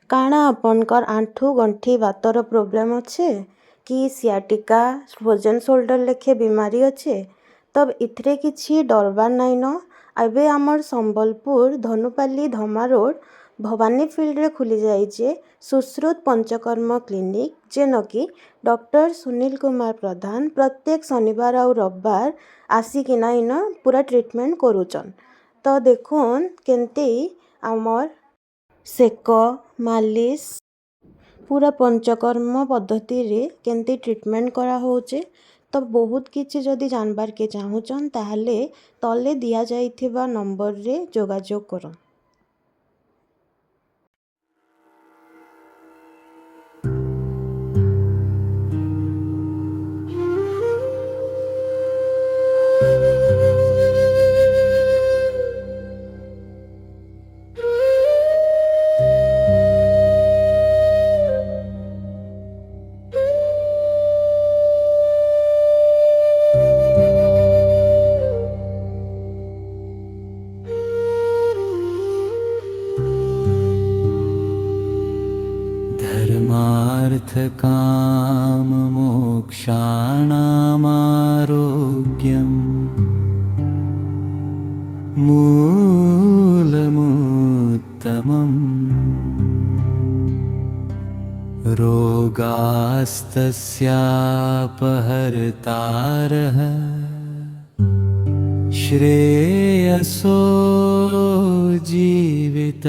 काଣା आपनकर आंठू गंठी बातर प्रोब्लेम अच्छे कि सियाटिका फ्रोजन शोल्डर लेखे बीमारी अच्छे तब इथरे किछि डरबार नाइनो। एबे आमर संबलपुर धनुपाली धमा रोड भवानी फील्ड रे खुली जाइए सुश्रुत पंचकर्म क्लिनिक जेन कि डॉक्टर सुनील कुमार प्रधान प्रत्येक शनिवार आउ रविवार आसिकिना इन पूरा ट्रीटमेंट करूचन। तो देखुन केंती आमर सेक मालिश पूरा पंचकर्म पद्धति रे केंती ट्रीटमेंट करा होचे। तो बहुत किछि जदि जानबार के चाहूचन ताहले तले दिया जाइथिबा नंबर रे जोगाजोग करन। धर्मार्थ काम मोक्षाणामारोग्यम् मूलमुत्तमम् रोगास्तस्यापहर्तारः श्रेयसो जीवित।